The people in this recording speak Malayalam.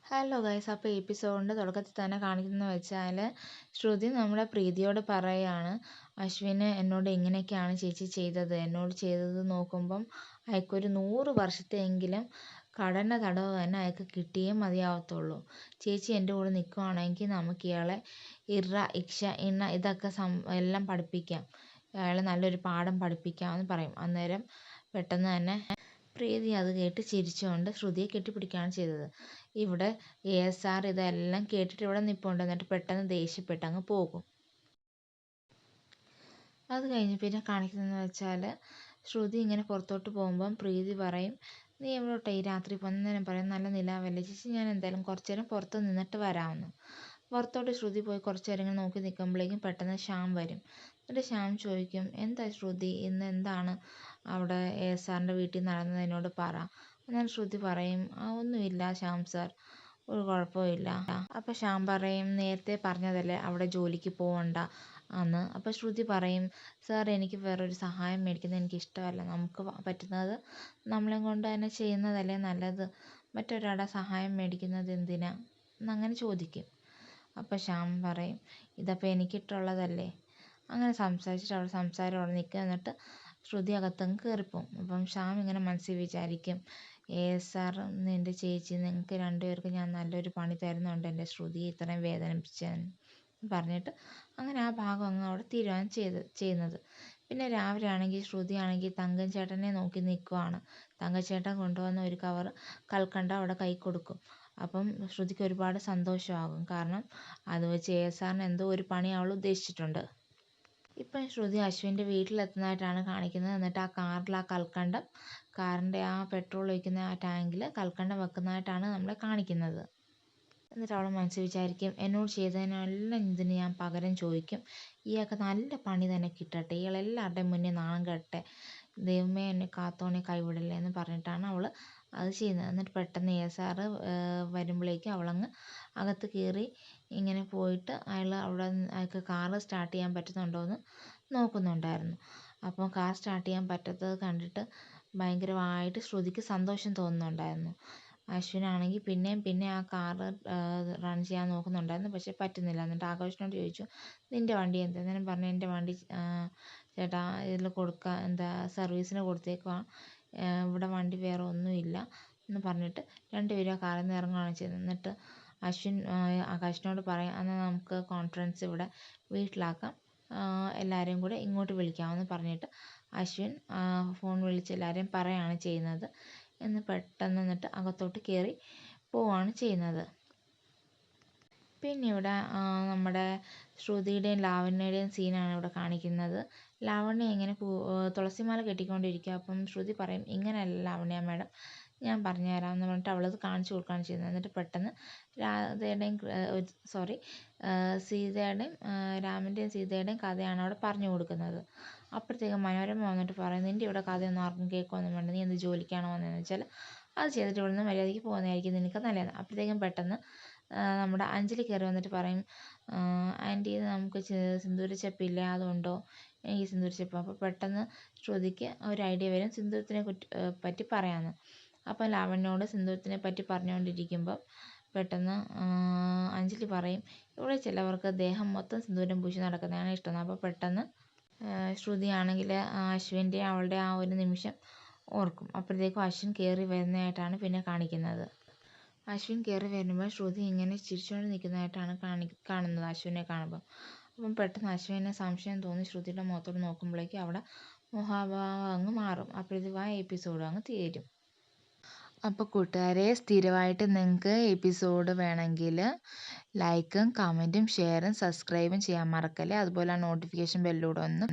ഹലോ ഗൈസ്, അപ്പോൾ എപ്പിസോഡിൻ്റെ തുടക്കത്തിൽ തന്നെ കാണിക്കുന്നതെന്ന് വെച്ചാൽ ശ്രുതി നമ്മുടെ പ്രീതിയോട് പറയുകയാണ്, അശ്വിന് എന്നോട് ഇങ്ങനെയൊക്കെയാണ് ചേച്ചി ചെയ്തത്. എന്നോട് ചെയ്തത് നോക്കുമ്പം അയാൾക്കൊരു 100 വർഷത്തെയെങ്കിലും കഠിന തടവ് തന്നെ അയാൾക്ക് കിട്ടിയേ മതിയാവത്തുള്ളൂ. ചേച്ചി എൻ്റെ കൂടെ നിൽക്കുകയാണെങ്കിൽ നമുക്ക് ഇയാളെ ഇറ, ഇക്ഷ, ഇണ ഇതൊക്കെ എല്ലാം പഠിപ്പിക്കാം, അയാളെ നല്ലൊരു പാഠം പഠിപ്പിക്കാമെന്ന് പറയും. അന്നേരം പെട്ടെന്ന് തന്നെ പ്രീതി അത് കേട്ട് ചിരിച്ചുകൊണ്ട് ശ്രുതിയെ കെട്ടിപ്പിടിക്കുകയാണ് ചെയ്തത്. ഇവിടെ ASR ഇതെല്ലാം കേട്ടിട്ട് ഇവിടെ നിൽപ്പുണ്ട്. എന്നിട്ട് പെട്ടെന്ന് ദേഷ്യപ്പെട്ട് അങ്ങ് പോകും. അത് കഴിഞ്ഞ് പിന്നെ കാണിക്കുന്നതെന്ന് വെച്ചാൽ ശ്രുതി ഇങ്ങനെ പുറത്തോട്ട് പോകുമ്പം പ്രീതി പറയും, നീ എവിടോട്ടെ ഈ രാത്രി പോകുന്നതിനും പറയും, നല്ല നിലാവല്ലേ ചേച്ചി, ഞാൻ എന്തായാലും കുറച്ചു നേരം പുറത്ത് നിന്നിട്ട് വരാമെന്ന്. പുറത്തോട്ട് ശ്രുതി പോയി കുറച്ചു നേരം ഇങ്ങനെ നോക്കി നിൽക്കുമ്പോഴേക്കും പെട്ടെന്ന് ശ്യാം വരും. എന്നിട്ട് ശ്യാം ചോദിക്കും, എന്താ ശ്രുതി, ഇന്ന് എന്താണ് അവിടെ ASRൻ്റെ വീട്ടിൽ നടന്നത്, എന്നോട് പറ. എന്നാൽ ശ്രുതി പറയും, ഒന്നുമില്ല ശ്യാം സാർ, ഒരു കുഴപ്പമില്ല. അപ്പോൾ ശ്യാം പറയും, നേരത്തെ പറഞ്ഞതല്ലേ അവിടെ ജോലിക്ക് പോകണ്ട എന്ന്. അപ്പോൾ ശ്രുതി പറയും, സാർ എനിക്ക് വേറൊരു സഹായം മേടിക്കുന്നത് എനിക്ക് ഇഷ്ടമല്ല, നമുക്ക് പറ്റുന്നത് നമ്മളെ കൊണ്ട് തന്നെ ചെയ്യുന്നതല്ലേ നല്ലത്, മറ്റൊരാളുടെ സഹായം മേടിക്കുന്നത് എന്തിനാ എന്നങ്ങനെ ചോദിക്കും. അപ്പോൾ ശ്യാം പറയും, ഇതപ്പോൾ എനിക്കിട്ടുള്ളതല്ലേ. അങ്ങനെ സംസാരിച്ചിട്ട് അവിടെ സംസാരം അവിടെ നിൽക്കുക. എന്നിട്ട് ശ്രുതി അകത്തങ്ങ് കയറിപ്പോവും. അപ്പം ശ്യാം ഇങ്ങനെ മനസ്സിൽ വിചാരിക്കും, ASR എൻ്റെ ചേച്ചി, നിങ്ങൾക്ക് രണ്ടുപേർക്കും ഞാൻ നല്ലൊരു പണി തരുന്നുണ്ട്, എൻ്റെ ശ്രുതിയെ ഇത്രയും വേദനിപ്പിച്ചെന്ന് പറഞ്ഞിട്ട് അങ്ങനെ ആ ഭാഗം അങ്ങ് അവിടെ തീരുമാനം ചെയ്യുന്നത്. പിന്നെ രാവിലെ ആണെങ്കിൽ ശ്രുതി ആണെങ്കിൽ തങ്കൻ ചേട്ടനെ നോക്കി നിൽക്കുവാണ്. തങ്കൻ ചേട്ടൻ കൊണ്ടുവന്ന ഒരു കവർ കൽക്കണ്ട അവിടെ കൈ കൊടുക്കും. അപ്പം ശ്രുതിക്ക് ഒരുപാട് സന്തോഷമാകും, കാരണം അത് വെച്ച് ASRന് എന്തോ ഒരു പണി അവൾ ഉദ്ദേശിച്ചിട്ടുണ്ട്. ഇപ്പം ശ്രുതി അശ്വിൻ്റെ വീട്ടിലെത്തുന്നതായിട്ടാണ് കാണിക്കുന്നത്. എന്നിട്ട് ആ കാറിൽ ആ കൽക്കണ്ടം, കാറിൻ്റെ ആ പെട്രോൾ ഒഴിക്കുന്ന ആ ടാങ്കിൽ കൽക്കണ്ടം വെക്കുന്നതായിട്ടാണ് നമ്മളെ കാണിക്കുന്നത്. എന്നിട്ട് അവൾ മനസ്സിൽ വിചാരിക്കും, എന്നോട് ചെയ്തതിനെല്ലാം ഇതിന് ഞാൻ പകരം ചോദിക്കും, ഇയാൾക്ക് നല്ല പണി തന്നെ കിട്ടട്ടെ, ഇയാളെല്ലാവരുടെയും മുന്നേ നാണം കെട്ടെ, ദൈവമേ എന്നെ കാത്തോണെ കൈവിടല്ലേ എന്ന് പറഞ്ഞിട്ടാണ് അവൾ അത് ചെയ്യുന്നത്. എന്നിട്ട് പെട്ടെന്ന് ASR വരുമ്പോഴേക്കും അവളങ്ങ് അകത്ത് കയറി ഇങ്ങനെ പോയിട്ട് അയാൾക്ക് കാറ് സ്റ്റാർട്ട് ചെയ്യാൻ പറ്റുന്നുണ്ടോ എന്ന് നോക്കുന്നുണ്ടായിരുന്നു. അപ്പോൾ കാർ സ്റ്റാർട്ട് ചെയ്യാൻ പറ്റാത്തത് കണ്ടിട്ട് ഭയങ്കരമായിട്ട് ശ്രുതിക്ക് സന്തോഷം തോന്നുന്നുണ്ടായിരുന്നു. അശ്വിനാണെങ്കിൽ പിന്നെ ആ കാറ് റൺ ചെയ്യാൻ നോക്കുന്നുണ്ടായിരുന്നു, പക്ഷെ പറ്റുന്നില്ല. എന്നിട്ട് ആഘോഷിനോട് ചോദിച്ചു, നിൻ്റെ വണ്ടി എന്താ? അന്നേരം പറഞ്ഞു, എൻ്റെ വണ്ടി ചേട്ടാ ഇതിൽ സർവീസിന് കൊടുത്തേക്കുവാ, ഇവിടെ വണ്ടി വേറെ ഒന്നുമില്ല എന്ന് പറഞ്ഞിട്ട് രണ്ടുപേരും ആ കാറിൽ നിന്ന് ഇറങ്ങുകയാണ് ചെയ്തത്. എന്നിട്ട് അശ്വിൻ ആകാശിനോട് പറയാം, എന്നാൽ നമുക്ക് കോൺഫറൻസ് ഇവിടെ വീട്ടിലാക്കാം, എല്ലാവരെയും കൂടെ ഇങ്ങോട്ട് വിളിക്കാമെന്ന് പറഞ്ഞിട്ട് അശ്വിൻ ഫോൺ വിളിച്ച് എല്ലാവരെയും പറയുകയാണ് ചെയ്യുന്നത്. എന്ന് പെട്ടെന്ന് എന്നിട്ട് അകത്തോട്ട് കയറി പോവുകയാണ് ചെയ്യുന്നത്. പിന്നെ ഇവിടെ നമ്മുടെ ശ്രുതിയുടെയും ലാവണ്യയുടെയും സീനാണ് ഇവിടെ കാണിക്കുന്നത്. ലാവണ്യ ഇങ്ങനെ തുളസിമാല കെട്ടിക്കൊണ്ടിരിക്കുക. അപ്പം ശ്രുതി പറയും, ഇങ്ങനെയല്ല ലാവണ്യ മാഡം, ഞാൻ പറഞ്ഞുതരാം എന്ന് പറഞ്ഞിട്ട് അവളത് കാണിച്ചു കൊടുക്കുകയാണ് ചെയ്യുന്നത്. എന്നിട്ട് പെട്ടെന്ന് സീതയുടെയും രാമൻ്റെയും സീതയുടെയും കഥയാണ് അവിടെ പറഞ്ഞു കൊടുക്കുന്നത്. അപ്പോഴത്തേക്കും മനോരമ വന്നിട്ട് പറയും, നിൻ്റെ ഇവിടെ കഥയൊന്നും ആർക്കും കേൾക്കുകയൊന്നും വേണ്ട, നീ എന്ത് ജോലിക്കാണോ വന്നതെന്ന് വെച്ചാൽ അത് ചെയ്തിട്ട് ഇവിടുന്ന് മര്യാദയ്ക്ക് പോകുന്നതായിരിക്കും നിനക്ക് നല്ലത്. അപ്പോഴത്തേക്കും പെട്ടെന്ന് നമ്മുടെ അഞ്ജലി കയറി വന്നിട്ട് പറയും, ആൻറ്റി നമുക്ക് സിന്ദൂരച്ചെപ്പില്ലേ, അതുണ്ടോ, എനിക്ക് സിന്ദൂരച്ചെപ്പ്. അപ്പോൾ പെട്ടെന്ന് ശ്രുതിക്ക് ഒരു ഐഡിയ വരും, സിന്ദൂരത്തിനെ പറ്റി പറയാമെന്ന്. അപ്പം ലാവണ്യോട് സിന്ദൂരത്തിനെ പറ്റി പറഞ്ഞുകൊണ്ടിരിക്കുമ്പം പെട്ടെന്ന് അഞ്ജലി പറയും, ഇവിടെ ചിലവർക്ക് ദേഹം മൊത്തം സിന്ദൂരം പൂശി നടക്കുന്നതാണ് ഇഷ്ടം. അപ്പോൾ പെട്ടെന്ന് ശ്രുതിയാണെങ്കിൽ അശ്വിൻ്റെ അവളുടെ ആ ഒരു നിമിഷം ഓർക്കും. അപ്പോഴത്തേക്കും അശ്വിൻ കയറി വരുന്നതായിട്ടാണ് പിന്നെ കാണിക്കുന്നത്. അശ്വിൻ കയറി വരുമ്പോൾ ശ്രുതി ഇങ്ങനെ ചിരിച്ചുകൊണ്ട് നിൽക്കുന്നതായിട്ടാണ് കാണുന്നത് അശ്വിനെ കാണുമ്പം. അപ്പം പെട്ടെന്ന് അശ്വിനെ സംശയം തോന്നി ശ്രുതിയുടെ മുഖത്തോട് നോക്കുമ്പോഴേക്കും അവിടെ മുഖഭാവം അങ്ങ് മാറും. അപ്പോഴത്തേക്കും ആ എപ്പിസോഡ് അങ്ങ് തീരും. അപ്പോൾ കൂട്ടുകാരെ, സ്ഥിരമായിട്ട് നിങ്ങൾക്ക് എപ്പിസോഡ് വേണമെങ്കിൽ ലൈക്കും കമൻറ്റും ഷെയറും സബ്സ്ക്രൈബും ചെയ്യാൻ മറക്കല്ലേ. അതുപോലെ ആ നോട്ടിഫിക്കേഷൻ ബെല്ലൂടെ ഒന്ന്